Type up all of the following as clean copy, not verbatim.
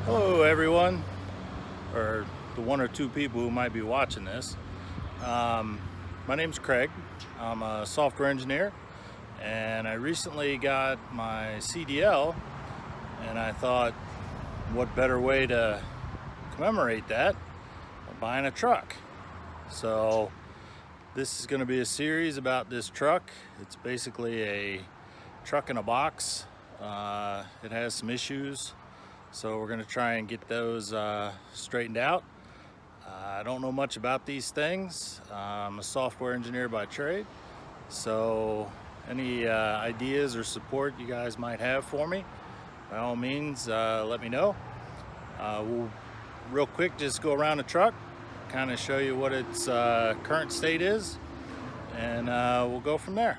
Hello everyone, or the one or two people who might be watching this. My name's Craig. I'm a software engineer, and I recently got my CDL, and I thought, what better way to commemorate that than buying a truck? So this is going to be a series about this truck. It's basically a truck in a box. It has some issues, so we're going to try and get those straightened out. I don't know much about these things. I'm a software engineer by trade, so any ideas or support you guys might have for me, by all means, let me know. We'll real quick just go around the truck, kind of show you what its current state is, and we'll go from there.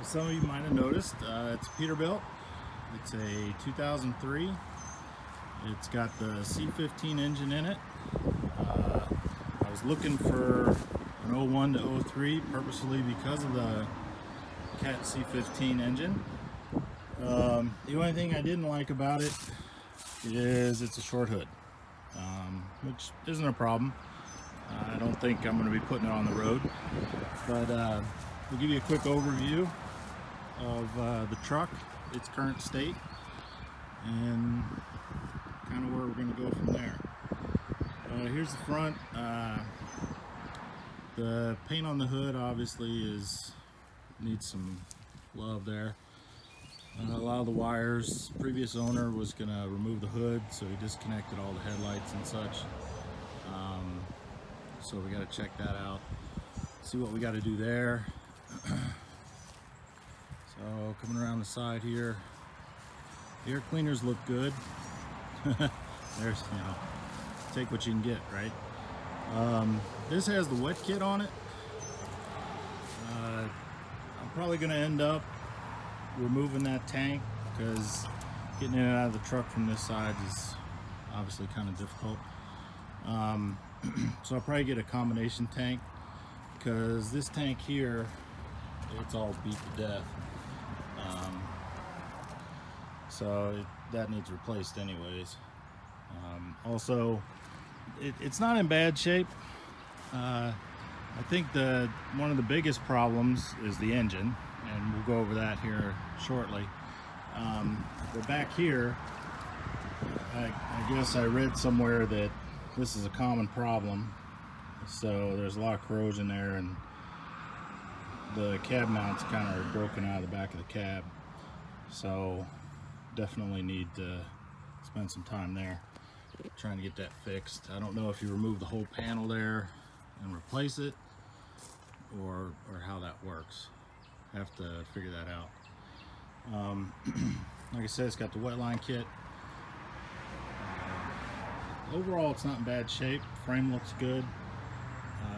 Some of you might have noticed it's a Peterbilt. It's a 2003. It's got the C15 engine in it. I was looking for an 01 to 03 purposely because of the Cat C15 engine. The only thing I didn't like about it is it's a short hood, which isn't a problem. I don't think I'm going to be putting it on the road, but we'll give you a quick overview of the truck, its current state, and kind of where we're going to go from there. Here's the front. The paint on the hood obviously needs some love there. A lot of the wires, previous owner was going to remove the hood, so he disconnected all the headlights and such. So we got to check that out, see what we got to do there. So coming around the side here, the air cleaners look good. There's, take what you can get, right? This has the wet kit on it. I'm probably going to end up removing that tank because getting in and out of the truck from this side is obviously kind of difficult. So I'll probably get a combination tank, because this tank here, it's all beat to death. That needs replaced anyways. Also, it's not in bad shape. I think one of the biggest problems is the engine, and we'll go over that here shortly. But back here, I guess I read somewhere that this is a common problem. So there's a lot of corrosion there, and the cab mounts kind of are broken out of the back of the cab. So definitely need to spend some time there trying to get that fixed. I don't know if you remove the whole panel there and replace it, or how that works. Have to figure that out. Like I said, it's got the wet line kit. Overall, it's not in bad shape. Frame looks good.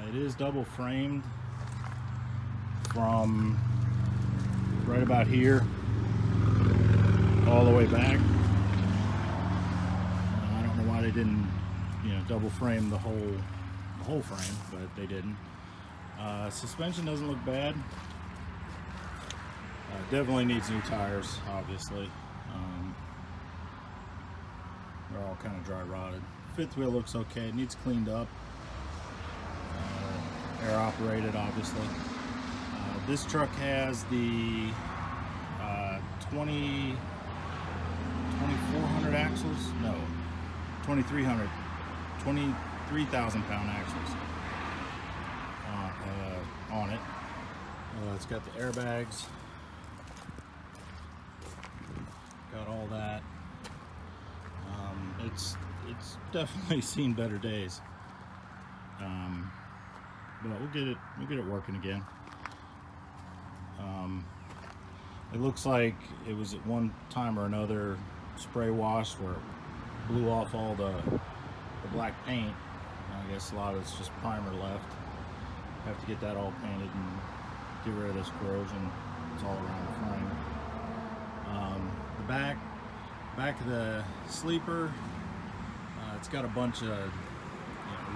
It is double framed from right about here all the way back. I don't know why they didn't, double frame the whole frame, but they didn't. Suspension doesn't look bad. Definitely needs new tires, obviously. They're all kind of dry rotted. Fifth wheel looks okay. It needs cleaned up. Air operated, obviously. This truck has the 2400 axles? No, 2300, 23,000 pound axles on it. It's got the airbags, got all that. It's definitely seen better days. But we'll get it working again. It looks like it was at one time or another spray washed, where it blew off all the black paint. I guess a lot of it's just primer left. Have to get that all painted and get rid of this corrosion. It's all around the frame. The back of the sleeper, it's got a bunch of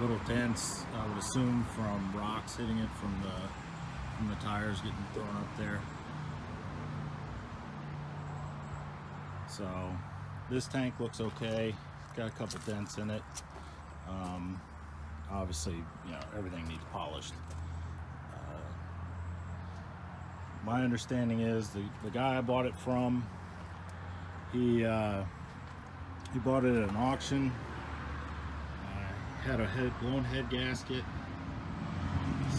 little dents, I would assume from rocks hitting it from the tires getting thrown up there. So This tank looks okay. Got a couple dents in it. Obviously, you know, everything needs polished. My understanding is the guy I bought it from, he bought it at an auction. Had a blown head gasket,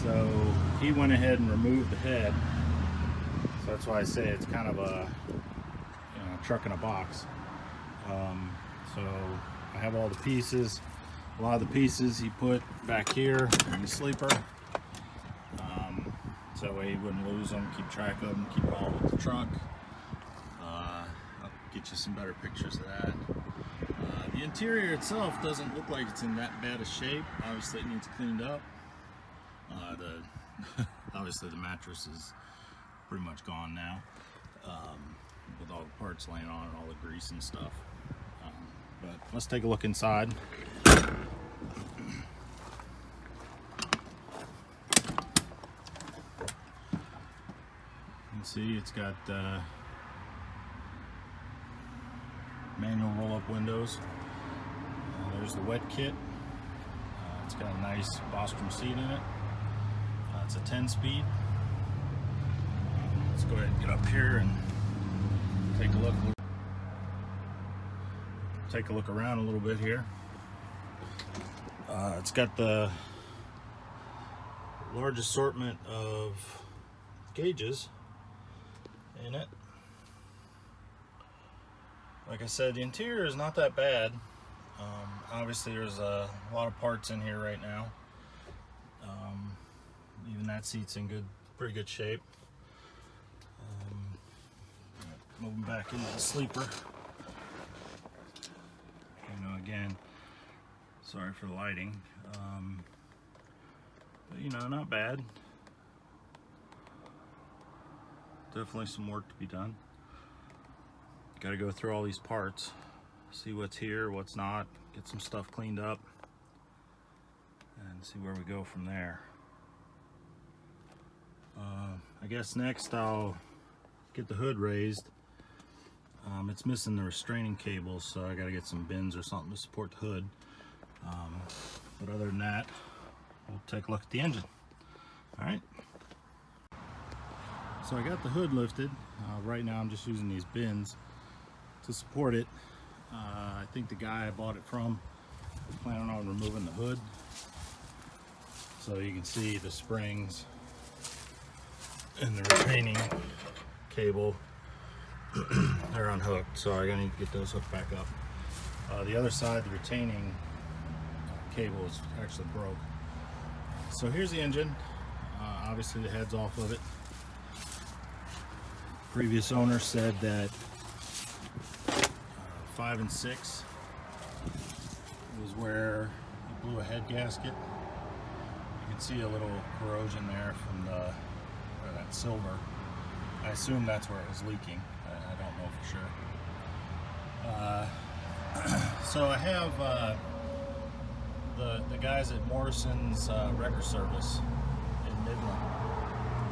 so he went ahead and removed the head. So that's why I say it's kind of a, you know, truck in a box. So I have all the pieces. A lot of the pieces he put back here in the sleeper, so that way he wouldn't lose them, keep track of them, keep it all with the truck. I'll get you some better pictures of that. The interior itself doesn't look like it's in that bad a shape. Obviously it needs cleaned up. Obviously the mattress is pretty much gone now, with all the parts laying on and all the grease and stuff. But let's take a look inside. You can see it's got manual roll-up windows. There's the wet kit. It's got a nice Bostrom seat in it. It's a 10-speed. Let's go ahead and get up here and take a look. Take a look around a little bit here. It's got the large assortment of gauges in it. Like I said, the interior is not that bad. Obviously there's a lot of parts in here right now. Even that seat's in pretty good shape. Moving back into the sleeper. You know, again, sorry for the lighting, but you know, not bad. Definitely some work to be done. Got to go through all these parts, see what's here, what's not, get some stuff cleaned up, and see where we go from there. I guess next I'll get the hood raised. It's missing the restraining cables, so I got to get some bins or something to support the hood. But other than that, we'll take a look at the engine. All right. So I got the hood lifted. Right now I'm just using these bins to support it. I think the guy I bought it from was planning on removing the hood. So you can see the springs and the retaining cable, they're unhooked, so I need to get those hooked back up. The other side, the retaining cable is actually broke. So here's the engine. Obviously the head's off of it. Previous owner said that 5 and 6 was where he blew a head gasket. You can see a little corrosion there from that silver. I assume that's where it was leaking. I don't know for sure. So I have the guys at Morrison's Wrecker Service in Midland.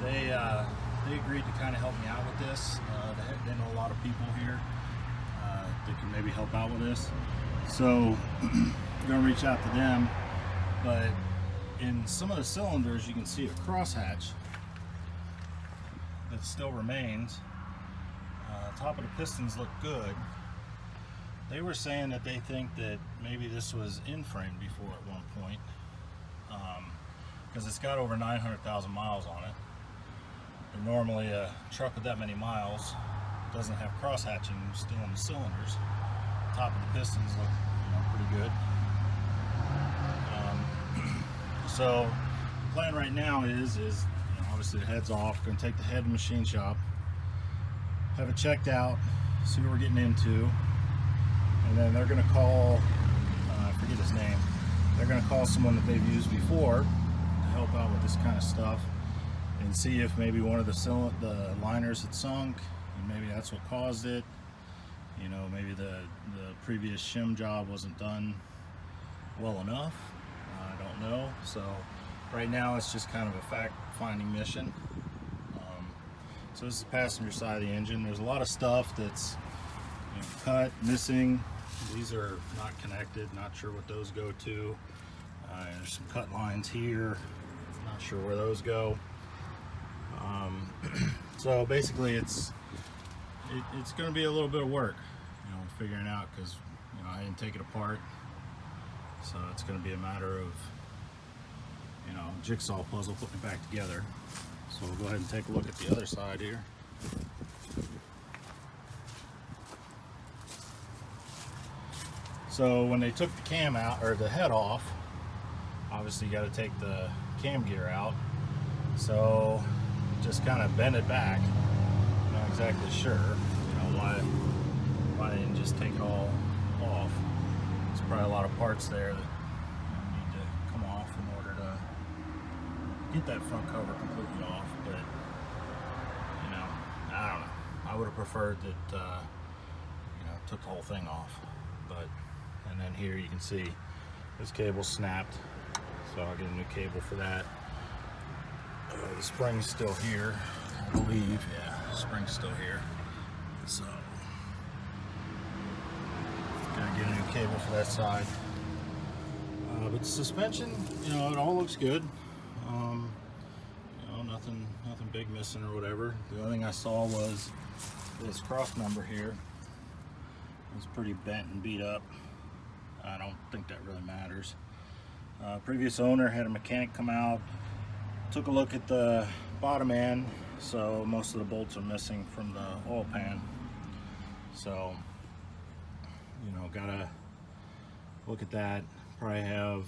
They agreed to kind of help me out with this. They know a lot of people here that can maybe help out with this. So I'm gonna reach out to them. But in some of the cylinders, you can see a crosshatch that still remains. Top of the pistons look good. They were saying that they think that maybe this was in-frame before at one point, because it's got over 900,000 miles on it. And normally a truck with that many miles doesn't have cross-hatching still in the cylinders. Top of the pistons look, you know, pretty good. So the plan right now is you know, obviously the head's off. Going to take the head to the machine shop, have it checked out, see what we're getting into, and then they're going to call, I forget his name, they're going to call someone that they've used before to help out with this kind of stuff and see if maybe one of the liners had sunk, and maybe that's what caused it. You know, maybe the previous shim job wasn't done well enough. I don't know. So right now it's just kind of a fact-finding mission. So this is the passenger side of the engine. There's a lot of stuff that's, cut, missing. These are not connected, not sure what those go to. There's some cut lines here, not sure where those go. So basically it's going to be a little bit of work, figuring out, because I didn't take it apart, so it's going to be a matter of jigsaw puzzle putting it back together. So we'll go ahead and take a look at the other side here. So when they took the cam out, or the head off, obviously you got to take the cam gear out. So just kind of bend it back. Not exactly sure, why they didn't just take it all off. There's probably a lot of parts there that need to come off in order to get that front cover completely off. But I don't know. I would have preferred that took the whole thing off. But and then here you can see this cable snapped, so I'll get a new cable for that. The spring's still here, I believe. Yeah, the spring's still here. So gotta get a new cable for that side. But the suspension, it all looks good. Nothing big missing or whatever. The only thing I saw was this cross member here. It's pretty bent and beat up. I don't think that really matters. Previous owner had a mechanic come out, took a look at the bottom end, so most of the bolts are missing from the oil pan. So, gotta look at that. Probably have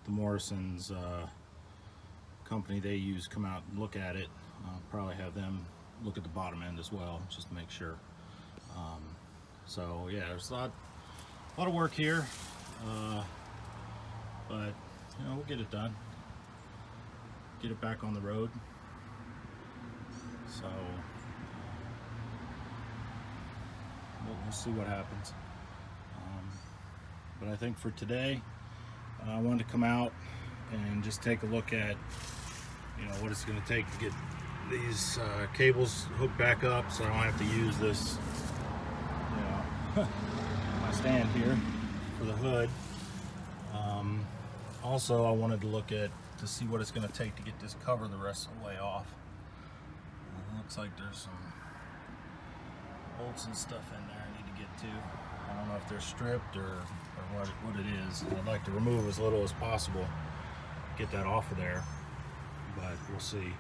the Morrison's company they use come out and look at it. Probably have them look at the bottom end as well, just to make sure. So yeah, there's a lot of work here, but we'll get it done, get it back on the road. So we'll see what happens. But I think for today, I wanted to come out and just take a look at what it's going to take to get these cables hooked back up, so I don't have to use this my stand here for the hood. Also, I wanted to look to see what it's going to take to get this cover the rest of the way off. Looks like there's some bolts and stuff in there I need to get to. I don't know if they're stripped or what it is. I'd like to remove as little as possible, get that off of there, but we'll see.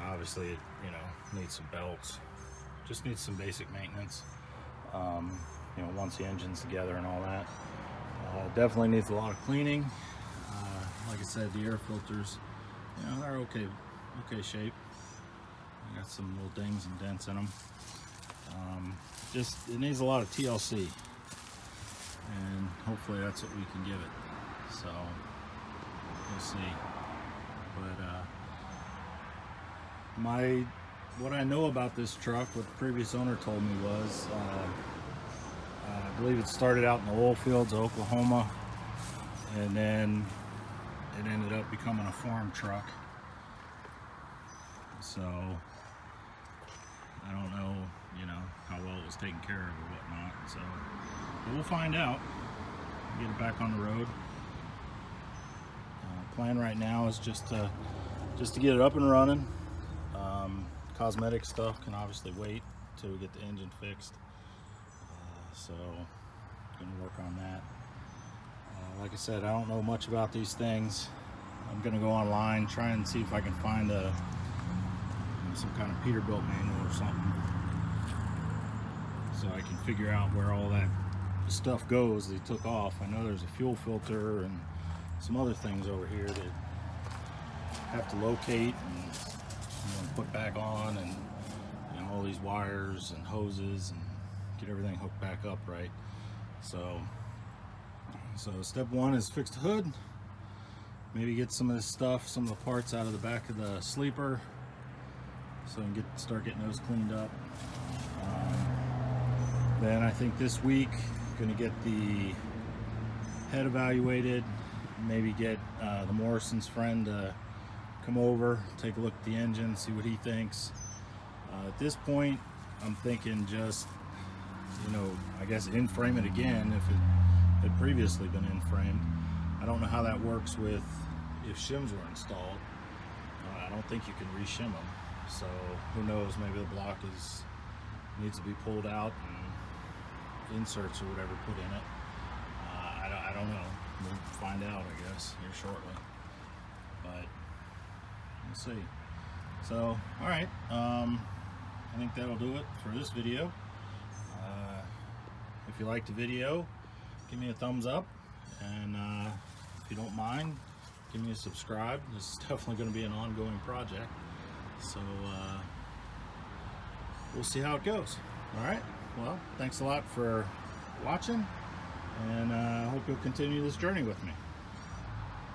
Obviously it needs some belts, just needs some basic maintenance. Once the engine's together and all that. Definitely needs a lot of cleaning. Like I said, the air filters, they're okay shape. Got some little dings and dents in them. Just it needs a lot of TLC, and hopefully that's what we can give it. So we'll see. But what I know about this truck, what the previous owner told me was, I believe it started out in the oil fields of Oklahoma, and then it ended up becoming a farm truck. So I don't know, how well it was taken care of or whatnot. So but we'll find out. Get it back on the road. Plan right now is just to get it up and running. Cosmetic stuff can obviously wait till we get the engine fixed. So gonna work on that. Like I said, I don't know much about these things. I'm gonna go online, try and see if I can find some kind of Peterbilt manual or something, so I can figure out where all that stuff goes they took off. I know there's a fuel filter and some other things over here that have to locate and put back on, and all these wires and hoses, and get everything hooked back up right. So step one is fix the hood, maybe get some of this stuff, some of the parts out of the back of the sleeper, so I can start getting those cleaned up. Then I think this week I'm going to get the head evaluated, maybe get the Morrison's friend to come over, take a look at the engine, see what he thinks. At this point I'm thinking just I guess in-frame it again if it had previously been in-framed. I don't know how that works with if shims were installed. I don't think you can re-shim them, so who knows, maybe the block needs to be pulled out and inserts or whatever put in it. I don't know. We'll find out, I guess, here shortly, but we'll see. So alright, I think that'll do it for this video. If you liked the video, give me a thumbs up, and if you don't mind, give me a subscribe. This is definitely going to be an ongoing project, so we'll see how it goes. Alright, well, thanks a lot for watching, and I hope you'll continue this journey with me.